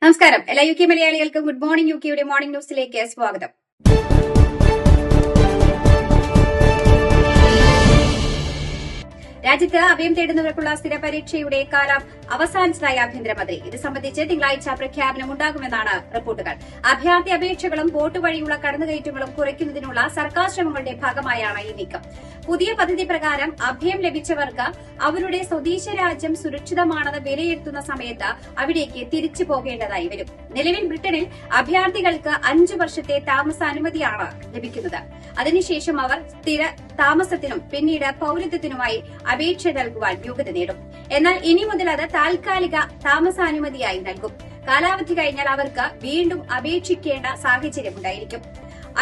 നമസ്കാരം. എല്ലാ U K മലയാളികൾക്കും ഗുഡ് മോർണിംഗ് യുകെയുടെ മോർണിംഗ് ന്യൂസിലേക്ക് സ്വാഗതം. രാജ്യത്ത് അഭയം തേടുന്നവർക്കുള്ള സ്ഥിര പരീക്ഷയുടെ കാലം അവസാനിച്ചതായി ആഭ്യന്തരമന്ത്രി. ഇത് സംബന്ധിച്ച് തിങ്കളാഴ്ച പ്രഖ്യാപനം ഉണ്ടാകുമെന്നാണ് റിപ്പോർട്ടുകൾ. അഭയാർത്ഥി അപേക്ഷകളും ബോട്ട് വഴിയുള്ള കടന്നുകയറ്റങ്ങളും കുറയ്ക്കുന്നതിനുള്ള സർക്കാർ ശ്രമങ്ങളുടെ ഭാഗമായാണ് ഈ നീക്കം. പുതിയ പദ്ധതി പ്രകാരം അഭയം ലഭിച്ചവർക്ക് അവരുടെ സ്വദേശ രാജ്യം സുരക്ഷിതമാണെന്ന് വിലയിരുത്തുന്ന സമയത്ത് അവിടേക്ക് തിരിച്ചു പോകേണ്ടതായി വരും. നിലവിൽ ബ്രിട്ടനിൽ അഭയാർത്ഥികൾക്ക് 5 വർഷത്തെ താമസാനുമതിയാണ് ലഭിക്കുന്നത്. അതിനുശേഷം അവർ സ്ഥിര താമസത്തിനും പിന്നീട് പൌരത്വത്തിനുമായി അപേക്ഷ നൽകുവാൻ യോഗ്യത നേടും. എന്നാൽ ഇനി മുതൽ അത് താൽക്കാലിക താമസാനുമതിയായി നൽകും. കാലാവധി കഴിഞ്ഞാൽ അവർക്ക് വീണ്ടും അപേക്ഷിക്കേണ്ട സാഹചര്യമുണ്ടായിരിക്കും.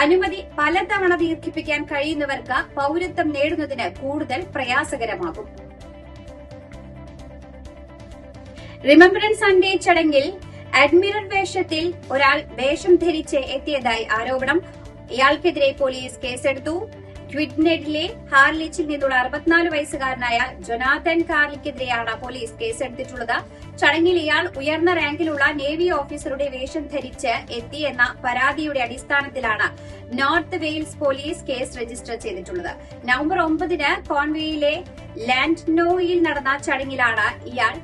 അനുമതി പലതവണ ദീർഘിപ്പിക്കാൻ കഴിയുന്നവർക്ക് പൌരത്വം നേടുന്നതിന് കൂടുതൽ പ്രയാസകരമാകും. റിമംബറൻസ് സൺഡേ ചടങ്ങിൽ അഡ്മിറൽ വേഷത്തിൽ ഒരാൾ വേഷം ധരിച്ച് എത്തിയതായി ആരോപണം. ഇയാൾക്കെതിരെ പോലീസ് കേസെടുത്തു. ക്വിഡ്നെഡിലെ ഹാർലിച്ചിൽ നിന്നുള്ള 64 വയസ്സുകാരനായ ജൊനാഥൻ കാർലിക്കെതിരെയാണ് പോലീസ് കേസെടുത്തിട്ടുള്ളത്. ചടങ്ങിൽ ഇയാൾ ഉയർന്ന റാങ്കിലുള്ള നേവി ഓഫീസറുടെ വേഷം ധരിച്ച് എത്തിയെന്ന പരാതിയുടെ അടിസ്ഥാനത്തിലാണ് north Wales police case register ചെയ്തിട്ടുള്ളത്. നവംബർ 9 കോൺവേയിലെ ലാൻഡ്നോയിൽ നടന്ന ചടങ്ങിലാണ് ഇയാൾ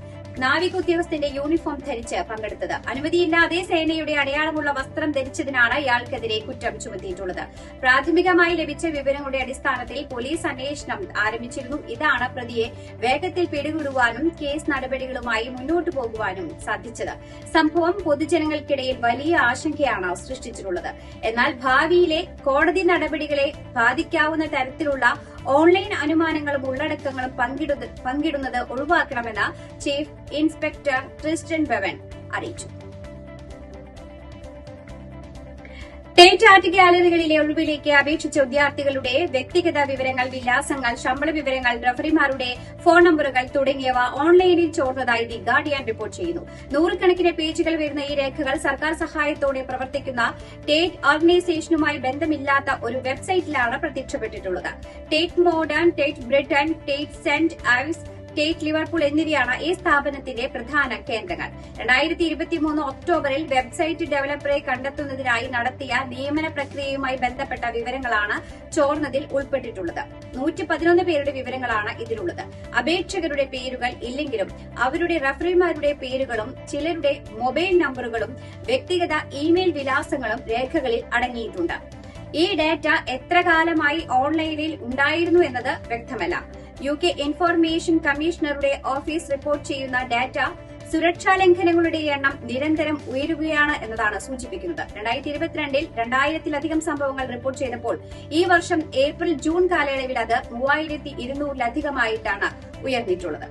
നാവിക ഉദ്യോഗസ്ഥന്റെ യൂണിഫോം ധരിച്ച് പങ്കെടുത്തത്. അനുമതിയില്ലാതെ സേനയുടെ അടയാളമുള്ള വസ്ത്രം ധരിച്ചതിനാണ് ഇയാൾക്കെതിരെ കുറ്റം ചുമത്തിയിട്ടുള്ളത്. പ്രാഥമികമായി ലഭിച്ച വിവരങ്ങളുടെ അടിസ്ഥാനത്തിൽ പോലീസ് അന്വേഷണം ആരംഭിച്ചിരുന്നു. ഇതാണ് പ്രതിയെ വേഗത്തിൽ പിടികൂടുവാനും കേസ് നടപടികളുമായി മുന്നോട്ടു പോകുവാനും സാധിച്ചത്. സംഭവം പൊതുജനങ്ങൾക്കിടയിൽ വലിയ ആശങ്കയാണ് സൃഷ്ടിച്ചിട്ടുള്ളത്. എന്നാൽ ഭാവിയിലെ കോടതി നടപടികളെ ബാധിക്കാവുന്ന തരത്തിലുള്ള ഓൺലൈൻ അനുമാനങ്ങളും ഉള്ളടക്കങ്ങളും പങ്കിടുന്നത് ഒഴിവാക്കണമെന്ന് ചീഫ് ഇൻസ്പെക്ടർ ക്രിസ്റ്റ്യൻ ബെവൻ അറിയിച്ചു. സ്റ്റേറ്റ് ആർട്ട് ഗാലറികളിലെ ഒഴിവിലേക്ക് അപേക്ഷിച്ച വിദ്യാർത്ഥികളുടെ വ്യക്തിഗത വിവരങ്ങൾ, വിലാസങ്ങൾ, ശമ്പള വിവരങ്ങൾ, റഫറിമാരുടെ ഫോൺ നമ്പറുകൾ തുടങ്ങിയവ ഓൺലൈനിൽ ചോർന്നതായി ദി ഗാർഡിയൻ റിപ്പോർട്ട് ചെയ്യുന്നു. 100 കണക്കിന് പേജുകൾ വരുന്ന ഈ രേഖകൾ സർക്കാർ സഹായത്തോടെ പ്രവർത്തിക്കുന്ന ടേറ്റ് ഓർഗനൈസേഷനുമായി ബന്ധമില്ലാത്ത ഒരു വെബ്സൈറ്റിലാണ് പ്രത്യക്ഷപ്പെട്ടിട്ടുള്ളത്. Tate Modern, Tate Britain, Tate Saint Ives, Tate Liverpool എന്നിവയാണ് ഈ സ്ഥാപനത്തിന്റെ പ്രധാന കേന്ദ്രങ്ങൾ. 2023 ഒക്ടോബറിൽ വെബ്സൈറ്റ് ഡെവലപ്പറെ കണ്ടെത്തുന്നതിനായി നടത്തിയ നിയമന പ്രക്രിയയുമായി ബന്ധപ്പെട്ട വിവരങ്ങളാണ് ചോർന്നതിൽ ഉൾപ്പെട്ടിട്ടുള്ളത്. 111 പേരുടെ വിവരങ്ങളാണ് ഇതിലുള്ളത്. അപേക്ഷകരുടെ പേരുകൾ ഇല്ലെങ്കിലും അവരുടെ റഫറിമാരുടെ പേരുകളും ചിലരുടെ മൊബൈൽ നമ്പറുകളും വ്യക്തിഗത ഇമെയിൽ വിലാസങ്ങളും രേഖകളിൽ അടങ്ങിയിട്ടുണ്ട്. ഈ ഡാറ്റ എത്ര കാലമായി ഓൺലൈനിൽ ഉണ്ടായിരുന്നു എന്നത് വ്യക്തമല്ല. UK ഇൻഫർമേഷൻ കമ്മീഷണറുടെ ഓഫീസ് റിപ്പോർട്ട് ചെയ്യുന്ന ഡാറ്റ സുരക്ഷാ ലംഘനങ്ങളുടെ എണ്ണം നിരന്തരം ഉയരുകയാണ് എന്നതാണ് സൂചിപ്പിക്കുന്നത്. 2022 2000-ലധികം സംഭവങ്ങൾ റിപ്പോർട്ട് ചെയ്തപ്പോൾ ഈ വർഷം ഏപ്രിൽ ജൂൺ കാലയളവിൽ അത് 3200-ലധികമായിട്ടാണ് ഉയർന്നിട്ടുള്ളത്.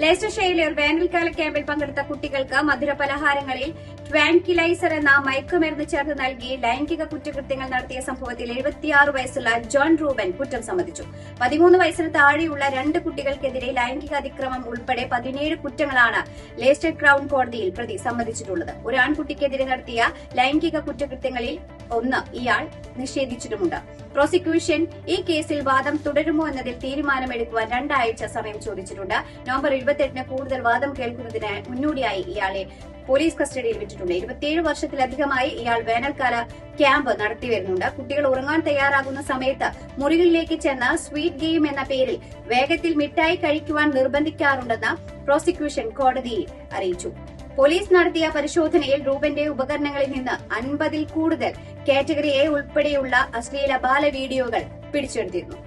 ലെസ്റ്റർഷെയറിലെ ഒരു വേനൽക്കാല ക്യാമ്പിൽ പങ്കെടുത്ത കുട്ടികൾക്ക് മധുര പലഹാരങ്ങളിൽ ട്വാൻകിലൈസർ എന്ന മയക്കുമരുന്ന് ചേർത്ത് നൽകി ലൈംഗിക കുറ്റകൃത്യങ്ങൾ നടത്തിയ സംഭവത്തിൽ 76 വയസ്സുള്ള ജോൺ റൂബൻ കുറ്റം സമ്മതിച്ചു. 13 വയസ്സിന് താഴെയുള്ള 2 കുട്ടികൾക്കെതിരെ ലൈംഗിക അതിക്രമം ഉൾപ്പെടെ 17 കുറ്റങ്ങളാണ് ലേസ്റ്റർ ക്രൌൺ കോടതിയിൽ പ്രതി സമ്മതിച്ചിട്ടുള്ളത്. ഒരു ആൺകുട്ടിക്കെതിരെ നടത്തിയ ലൈംഗിക കുറ്റകൃത്യങ്ങളിൽ 1 ഇയാൾ നിഷേധിച്ചിട്ടുമുണ്ട്. പ്രോസിക്യൂഷൻ ഈ കേസിൽ വാദം തുടരുമോ എന്നതിൽ തീരുമാനമെടുക്കുവാൻ 2 ആഴ്ച സമയം ചോദിച്ചിട്ടുണ്ട്. നവംബർ 28 കൂടുതൽ വാദം കേൾക്കുന്നതിന് മുന്നോടിയായി ഇയാളെ പോലീസ് കസ്റ്റഡിയിൽ വിട്ടിട്ടുണ്ട്. 27 വർഷത്തിലധികമായി ഇയാൾ വേനൽക്കാല ക്യാമ്പ് നടത്തിവരുന്നുണ്ട്. കുട്ടികൾ ഉറങ്ങാൻ തയ്യാറാകുന്ന സമയത്ത് മുറികളിലേക്ക് ചെന്ന് സ്വീറ്റ് ഗെയിം എന്ന പേരിൽ വേഗത്തിൽ മിഠായി കഴിക്കുവാൻ നിർബന്ധിക്കാറുണ്ടെന്ന് പ്രോസിക്യൂഷൻ കോടതിയെ അറിയിച്ചു. പോലീസ് നടത്തിയ പരിശോധനയിൽ റൂബന്റെ ഉപകരണങ്ങളിൽ നിന്ന് 50-ൽ കൂടുതൽ കാറ്റഗറി എ ഉൾപ്പെടെയുള്ള അശ്ലീല ബാല വീഡിയോകൾ പിടിച്ചെടുത്തിരുന്നു.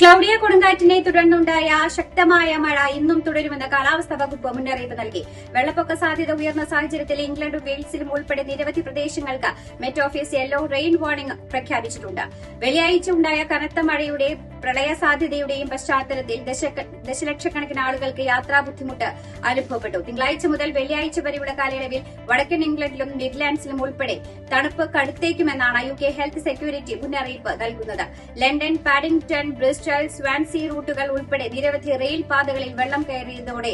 ക്ലൌഡിയ കൊടുങ്കാറ്റിനെ തുടർന്നുണ്ടായ ശക്തമായ മഴ ഇന്നും തുടരുമെന്ന് കാലാവസ്ഥാ വകുപ്പ് മുന്നറിയിപ്പ് നൽകി. വെള്ളപ്പൊക്ക സാധ്യത ഉയർന്ന സാഹചര്യത്തിൽ ഇംഗ്ലണ്ടും വെയിൽസിലും ഉൾപ്പെടെ നിരവധി പ്രദേശങ്ങൾക്ക് Met Office yellow rain warning പ്രഖ്യാപിച്ചിട്ടുണ്ട്. വെള്ളിയാഴ്ച ഉണ്ടായ കനത്ത മഴയുടെ പ്രളയ സാധ്യതയുടെയും പശ്ചാത്തലത്തിൽ ദശലക്ഷക്കണക്കിന് ആളുകൾക്ക് യാത്രാ ബുദ്ധിമുട്ട് അനുഭവപ്പെട്ടു. തിങ്കളാഴ്ച മുതൽ വെള്ളിയാഴ്ച വരെയുള്ള കാലയളവിൽ വടക്കൻ ഇംഗ്ലണ്ടിലും മിഡ്ലാൻഡ്സിലും ഉൾപ്പെടെ തണുപ്പ് കടുത്തേക്കുമെന്നാണ് UK ഹെൽത്ത് സെക്യൂരിറ്റി മുന്നറിയിപ്പ് നൽകുന്നത്. London, Paddington, Bristol, special, Swansea റൂട്ടുകൾ ഉൾപ്പെടെ നിരവധി റെയിൽ പാതകളിൽ വെള്ളം കയറിയതോടെ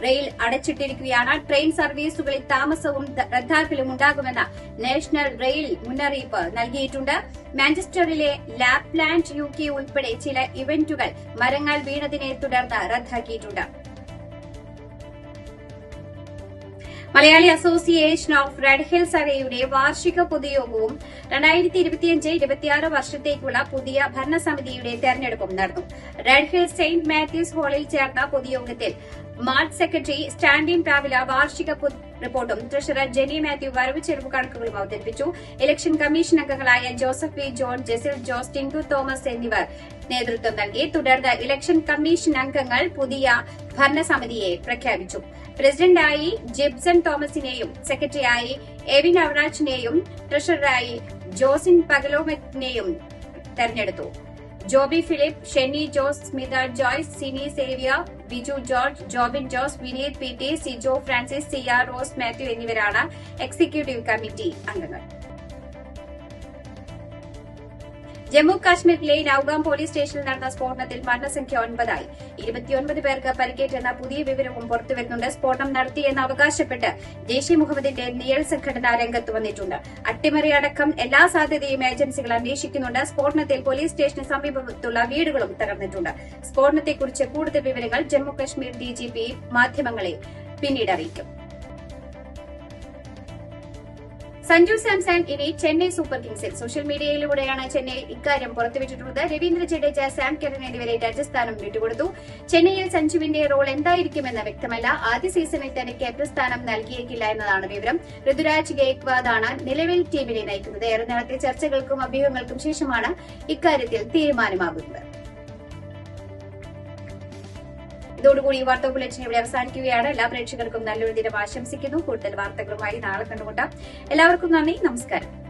റെയിൽ അടച്ചിട്ടിരിക്കുകയാണ്. ട്രെയിൻ സർവീസുകളിൽ താമസവും റദ്ദാക്കലും ഉണ്ടാകുമെന്ന് നാഷണൽ റെയിൽ മുന്നറിയിപ്പ് നൽകിയിട്ടുണ്ട്. മാഞ്ചസ്റ്ററിലെ ലാപ്ലാൻഡ് UK ഉൾപ്പെടെ ചില ഇവന്റുകൾ മരങ്ങൾ വീണതിനെ തുടർന്ന് റദ്ദാക്കിയിട്ടുണ്ട്. Malayali association of red hills അറേയുടെ വാർഷിക പൊതുയോഗവും 2025-26 വർഷത്തേക്കുള്ള പുതിയ ഭരണസമിതിയുടെ തെരഞ്ഞെടുപ്പും നടന്നു. റെഡ് ഹിൽസ് സെന്റ് മാത്യൂസ് ഹാളിൽ ചേർന്ന പൊതുയോഗത്തിൽ മാർച്ച് സെക്രട്ടറി സ്റ്റാൻലി പ്രാവില വാർഷിക റിപ്പോർട്ടും ട്രഷറർ ജെനി മാത്യു വരവ് ചെലവ് കണക്കുകളും അവതരിപ്പിച്ചു. ഇലക്ഷൻ കമ്മീഷൻ അംഗങ്ങളായ ജോസഫ് വി ജോൺ, ജെസിൽ ജോസ്, ടിങ്കു തോമസ് എന്നിവർ നേതൃത്വം നൽകി. തുടർന്ന് ഇലക്ഷൻ കമ്മീഷൻ അംഗങ്ങൾ പുതിയ ഭരണസമിതിയെ പ്രഖ്യാപിച്ചു. പ്രസിഡന്റായി ജിബ്സൺ തോമസിനെയും സെക്രട്ടറിയായി എവിൻ അവറാച്ചിനെയും ട്രഷററായി ജോസിൻ പഗലോമെറ്റിനെയും തെരഞ്ഞെടുത്തു. ജോബി ഫിലിപ്പ്, ഷെന്നി ജോസ്, സ്മിത ജോയ്സ്, സിനി സേവിയർ, ബിജു ജോർജ്, ജോബിൻ ജോസ്, വിനീത് PT, സിജോ ഫ്രാൻസിസ്, CR റോസ് മാത്യു എന്നിവരാണ് എക്സിക്യൂട്ടീവ് കമ്മിറ്റി അംഗങ്ങൾ. ജമ്മു കാശ്മീരിലെ നൌഗാം പോലീസ് സ്റ്റേഷനിൽ നടന്ന സ്ഫോടനത്തിൽ മരണസംഖ്യ 9 ആയി. 29 പേർക്ക് പരിക്കേറ്റെന്ന പുതിയ വിവരവും പുറത്തുവരുന്നുണ്ട്. സ്ഫോടനം നടത്തിയെന്ന് അവകാശപ്പെട്ട് ജെയ്ഷെ മുഹമ്മദിന്റെ നിഴൽ സംഘടന രംഗത്ത് വന്നിട്ടുണ്ട്. അട്ടിമറി അടക്കം എല്ലാ സാധ്യതയും ഏജൻസികൾ അന്വേഷിക്കുന്നുണ്ട്. സ്ഫോടനത്തിൽ പോലീസ് സ്റ്റേഷന് സമീപത്തുള്ള വീടുകളും തകർന്നിട്ടുണ്ട്. സ്ഫോടനത്തെക്കുറിച്ച് കൂടുതൽ വിവരങ്ങൾ ജമ്മു കശ്മീർ DGP മാധ്യമങ്ങളെ പിന്നീട് അറിയിക്കും. സഞ്ജു സാംസൺ ഇനി ചെന്നൈ സൂപ്പർ കിങ്സിൽ. സോഷ്യൽ മീഡിയയിലൂടെയാണ് ചെന്നൈ ഇക്കാര്യം പുറത്തുവിട്ടിട്ടുള്ളത്. രവീന്ദ്ര ജഡേജ, സാം കരൺ എന്നിവരെ രാജസ്ഥാനും വിട്ടുകൊടുത്തു. ചെന്നൈയിൽ സഞ്ജുവിന്റെ റോൾ എന്തായിരിക്കുമെന്ന് വ്യക്തമല്ല. ആദ്യ സീസണിൽ തന്നെ ക്യാപ്റ്റൻ സ്ഥാനം നൽകിയേക്കില്ല എന്നതാണ് വിവരം. ഋതുരാജ് ഗെയ്ക്വാദാണ് നിലവിൽ ടീമിനെ നയിക്കുന്നത്. ഏറെ നേരത്തെ ചർച്ചകൾക്കും അഭ്യൂഹങ്ങൾക്കും ശേഷമാണ് ഇക്കാര്യത്തിൽ തീരുമാനമാകുന്നത്. ഇതോടുകൂടി ഈ വാർത്താ ബുള്ളറ്റിൻ ഇവിടെ അവസാനിക്കുകയാണ്. എല്ലാ പ്രേക്ഷകർക്കും നല്ലൊരു ദിനം ആശംസിക്കുന്നു. കൂടുതൽ വാർത്തകളുമായി നാളെ കണ്ടുമുട്ടാം. എല്ലാവർക്കും നന്ദി, നമസ്കാരം.